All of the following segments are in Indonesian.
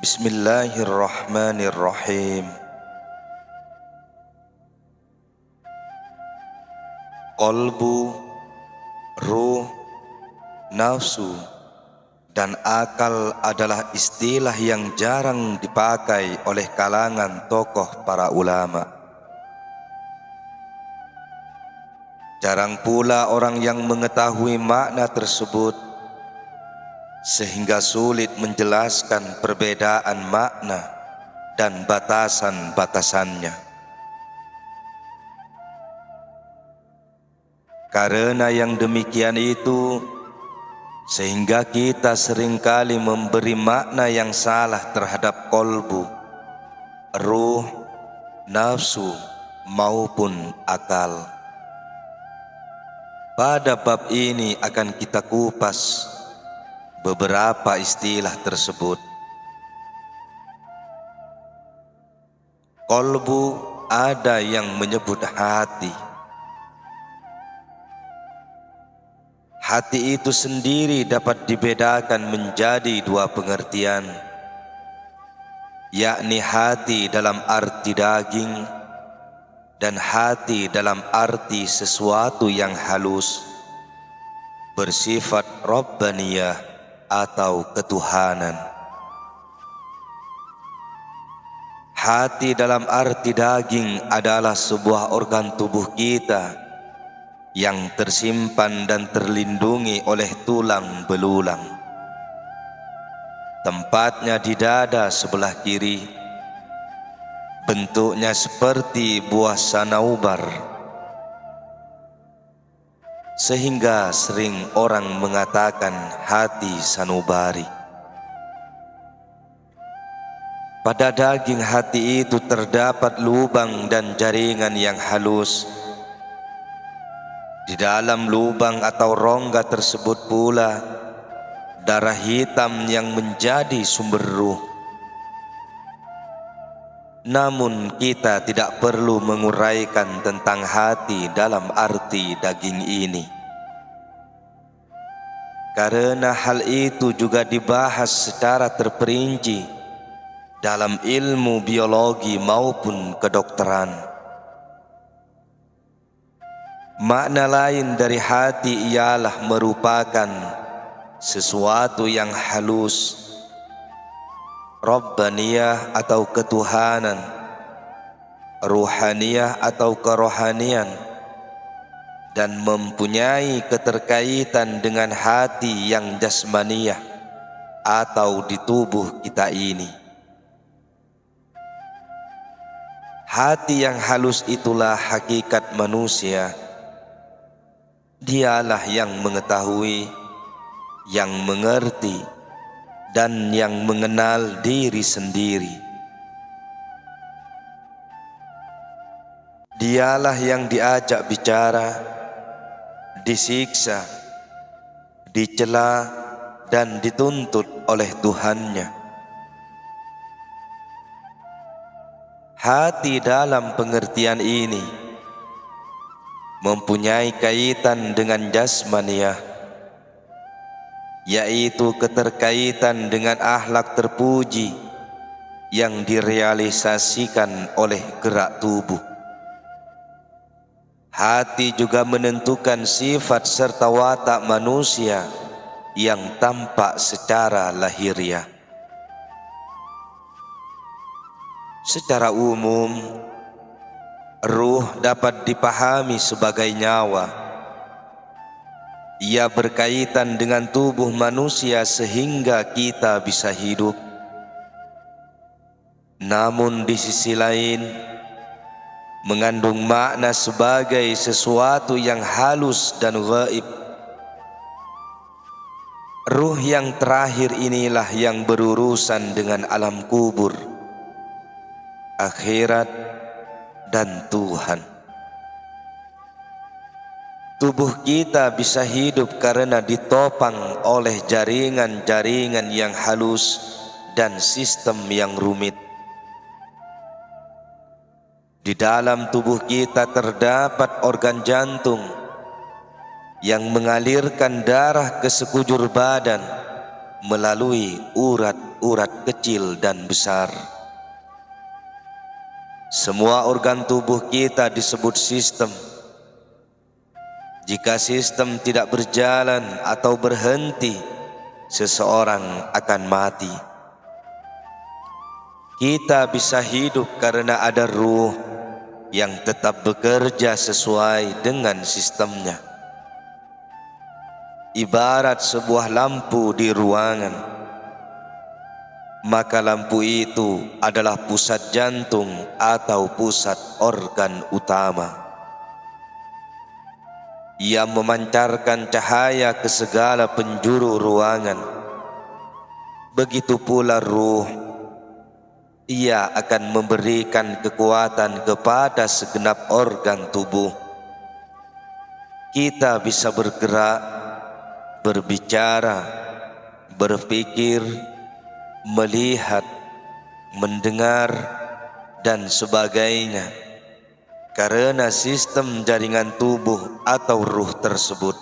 Bismillahirrahmanirrahim. Qalbu, ruh, nafsu, dan akal adalah istilah yang jarang dipakai oleh kalangan tokoh para ulama. Jarang pula orang yang mengetahui makna tersebut, sehingga sulit menjelaskan perbedaan makna dan batasan-batasannya. Karena yang demikian itu, sehingga kita seringkali memberi makna yang salah terhadap qalbu, ruh, nafsu maupun akal. Pada bab ini akan kita kupas beberapa istilah tersebut. Qalbu ada yang menyebut hati. Hati itu sendiri dapat dibedakan menjadi dua pengertian, yakni hati dalam arti daging dan hati dalam arti sesuatu yang halus, bersifat Rabbaniyah atau ketuhanan. Hati dalam arti daging adalah sebuah organ tubuh kita yang tersimpan dan terlindungi oleh tulang belulang. Tempatnya di dada sebelah kiri, bentuknya seperti buah sanaubar, sehingga sering orang mengatakan hati sanubari. Pada daging hati itu terdapat lubang dan jaringan yang halus. Di dalam lubang atau rongga tersebut pula darah hitam yang menjadi sumber ruh. Namun kita tidak perlu menguraikan tentang hati dalam arti daging ini, karena hal itu juga dibahas secara terperinci dalam ilmu biologi maupun kedokteran. Makna lain dari hati ialah merupakan sesuatu yang halus, Rabbaniyah atau ketuhanan, Ruhaniyah atau kerohanian, dan mempunyai keterkaitan dengan hati yang jasmaniyah atau di tubuh kita ini. Hati yang halus itulah hakikat manusia. Dialah yang mengetahui, yang mengerti, dan yang mengenal diri sendiri. Dialah yang diajak bicara, disiksa, dicela, dan dituntut oleh Tuhannya. Hati dalam pengertian ini mempunyai kaitan dengan jasmaniyah, yaitu keterkaitan dengan akhlak terpuji yang direalisasikan oleh gerak tubuh. Hati juga menentukan sifat serta watak manusia yang tampak secara lahiriah. Secara umum, ruh dapat dipahami sebagai nyawa. Ia berkaitan dengan tubuh manusia sehingga kita bisa hidup. Namun di sisi lain, mengandung makna sebagai sesuatu yang halus dan gaib. Ruh yang terakhir inilah yang berurusan dengan alam kubur, akhirat, dan Tuhan. Tubuh kita bisa hidup karena ditopang oleh jaringan-jaringan yang halus dan sistem yang rumit. Di dalam tubuh kita terdapat organ jantung yang mengalirkan darah ke sekujur badan melalui urat-urat kecil dan besar. Semua organ tubuh kita disebut sistem. Jika sistem tidak berjalan atau berhenti, seseorang akan mati. Kita bisa hidup karena ada ruh yang tetap bekerja sesuai dengan sistemnya. Ibarat sebuah lampu di ruangan, maka lampu itu adalah pusat jantung atau pusat organ utama. Ia memancarkan cahaya ke segala penjuru ruangan. Begitu pula ruh, ia akan memberikan kekuatan kepada segenap organ tubuh. Kita bisa bergerak, berbicara, berpikir, melihat, mendengar, dan sebagainya karena sistem jaringan tubuh atau ruh tersebut.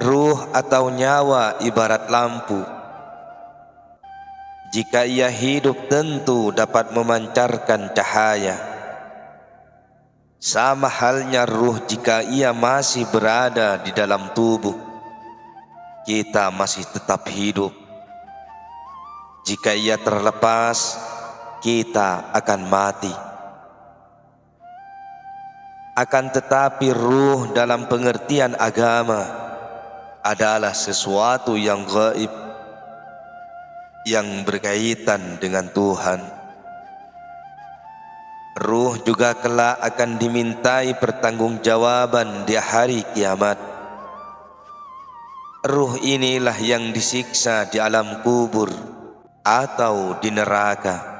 Ruh atau nyawa ibarat lampu. Jika ia hidup tentu dapat memancarkan cahaya. Sama halnya ruh jika ia masih berada di dalam tubuh, kita masih tetap hidup. Jika ia terlepas, kita akan mati. Akan tetapi ruh dalam pengertian agama adalah sesuatu yang gaib, yang berkaitan dengan Tuhan. Ruh juga kelak akan dimintai pertanggungjawaban di hari kiamat. Ruh inilah yang disiksa di alam kubur atau di neraka.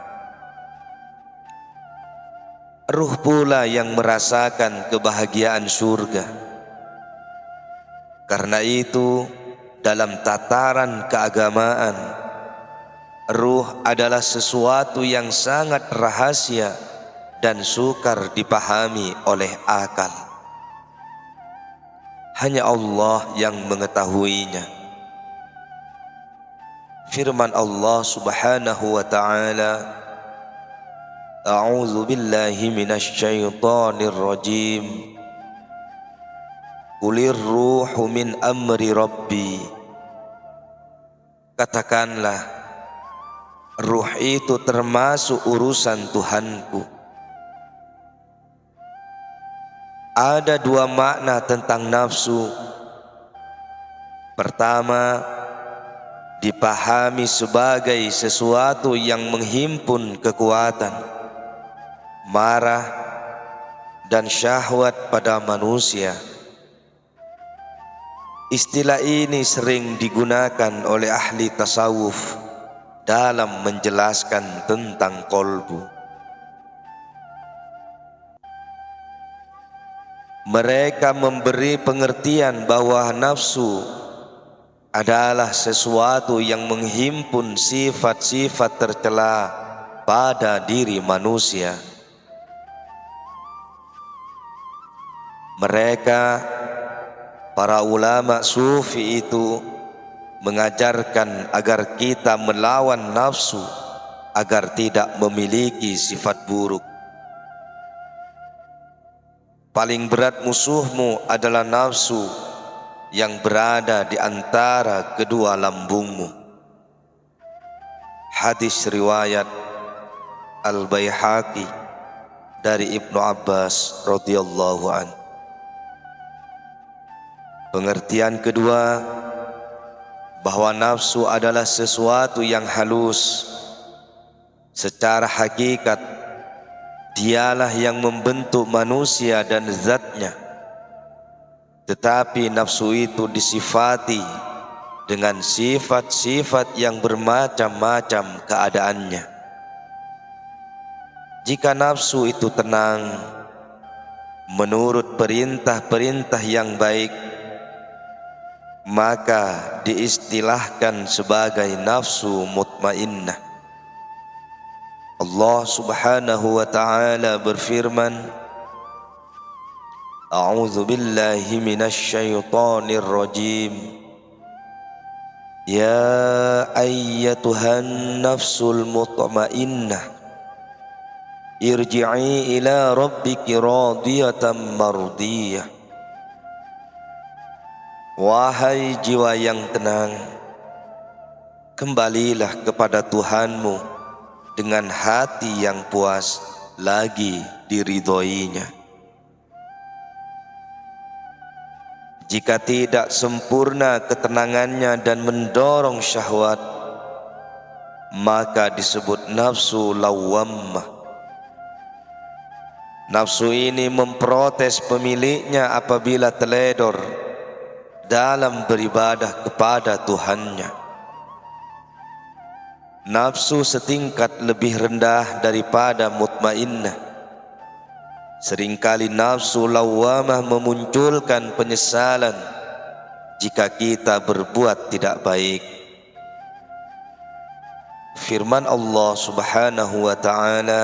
Ruh pula yang merasakan kebahagiaan surga. Karena itu, dalam tataran keagamaan, ruh adalah sesuatu yang sangat rahasia dan sukar dipahami oleh akal. Hanya Allah yang mengetahuinya. Firman Allah Subhanahu wa ta'ala, A'udzu billahi minasy syaithanir rajim. Qulir ruhu min amri rabbi. Katakanlah, ruh itu termasuk urusan Tuhanku. Ada dua makna tentang nafsu. Pertama, dipahami sebagai sesuatu yang menghimpun kekuatan, marah, dan syahwat pada manusia. Istilah ini sering digunakan oleh ahli tasawuf dalam menjelaskan tentang qalbu. Mereka memberi pengertian bahwa nafsu adalah sesuatu yang menghimpun sifat-sifat tercela pada diri manusia. Mereka, para ulama sufi itu, mengajarkan agar kita melawan nafsu agar tidak memiliki sifat buruk. Paling berat musuhmu adalah nafsu yang berada di antara kedua lambungmu. Hadis riwayat Al-Baihaqi dari Ibnu Abbas radhiyallahu an. Pengertian kedua, bahwa nafsu adalah sesuatu yang halus. Secara hakikat, dialah yang membentuk manusia dan zatnya. Tetapi nafsu itu disifati dengan sifat-sifat yang bermacam-macam keadaannya. Jika nafsu itu tenang, menurut perintah-perintah yang baik, maka diistilahkan sebagai nafsu mutmainnah. Allah Subhanahu wa ta'ala berfirman, A'udzu billahi minasy syaithanir rajim. Ya ayyatuhan nafsul mutmainnah, irji'i ila rabbiki radiyatan mardiyah. Wahai jiwa yang tenang, kembalilah kepada Tuhanmu dengan hati yang puas lagi diridhoinya. Jika tidak sempurna ketenangannya dan mendorong syahwat, maka disebut nafsu lawwammah. Nafsu ini memprotes pemiliknya apabila teledor dalam beribadah kepada Tuhannya. Nafsu setingkat lebih rendah daripada mutmainnah. Seringkali nafsu lawwamah memunculkan penyesalan jika kita berbuat tidak baik. Firman Allah Subhanahu wa ta'ala,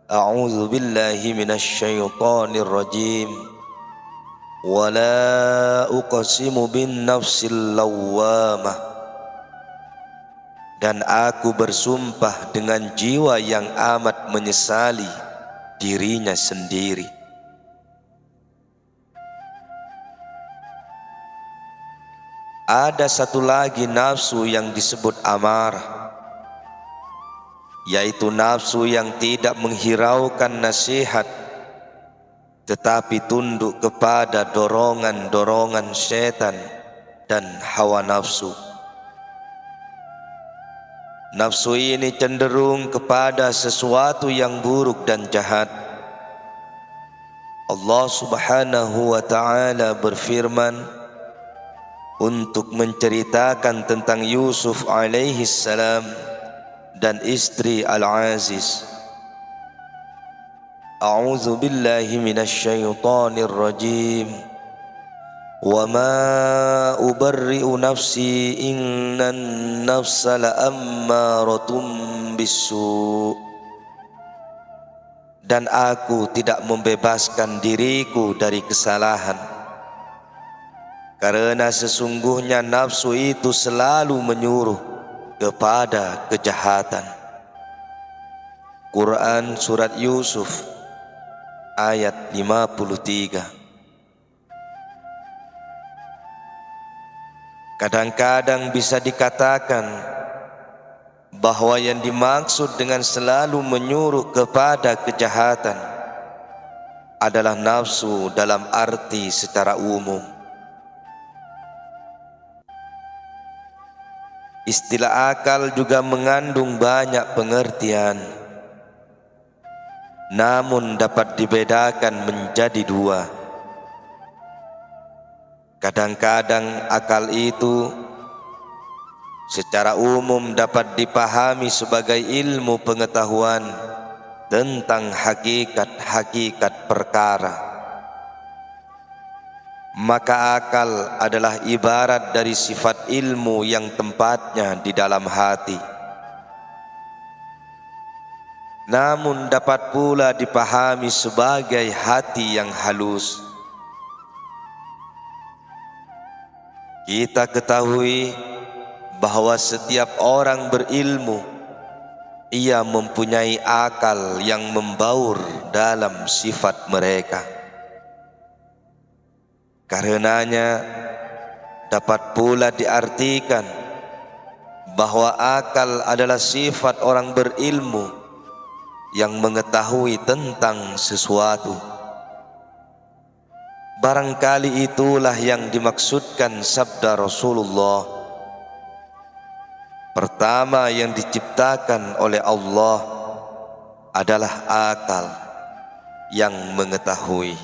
A'udzu billahi minasy syaithanir rajim. Wala uqsimu bin nafsil lawwamah. Dan aku bersumpah dengan jiwa yang amat menyesali dirinya sendiri. Ada satu lagi nafsu yang disebut amarah, yaitu nafsu yang tidak menghiraukan nasihat, tetapi tunduk kepada dorongan-dorongan setan dan hawa nafsu. Nafsu ini cenderung kepada sesuatu yang buruk dan jahat. Allah Subhanahu wa ta'ala berfirman untuk menceritakan tentang Yusuf alaihi salam dan istri Al-Aziz. A'udzu billahi minasy syaithanir rajim. Wa ma ubarri'u nafsi innan nafsa la'ammaratun bisu'. Dan aku tidak membebaskan diriku dari kesalahan, karena sesungguhnya nafsu itu selalu menyuruh kepada kejahatan. Quran Surat Yusuf ayat 53. Kadang-kadang bisa dikatakan bahwa yang dimaksud dengan selalu menyuruh kepada kejahatan adalah nafsu dalam arti secara umum. Istilah akal juga mengandung banyak pengertian, namun dapat dibedakan menjadi dua. Kadang-kadang akal itu secara umum dapat dipahami sebagai ilmu pengetahuan tentang hakikat-hakikat perkara. Maka akal adalah ibarat dari sifat ilmu yang tempatnya di dalam hati. Namun dapat pula dipahami sebagai hati yang halus. Kita ketahui bahwa setiap orang berilmu, ia mempunyai akal yang membaur dalam sifat mereka. Karenanya dapat pula diartikan bahwa akal adalah sifat orang berilmu yang mengetahui tentang sesuatu. Barangkali itulah yang dimaksudkan sabda Rasulullah, pertama yang diciptakan oleh Allah adalah akal yang mengetahui.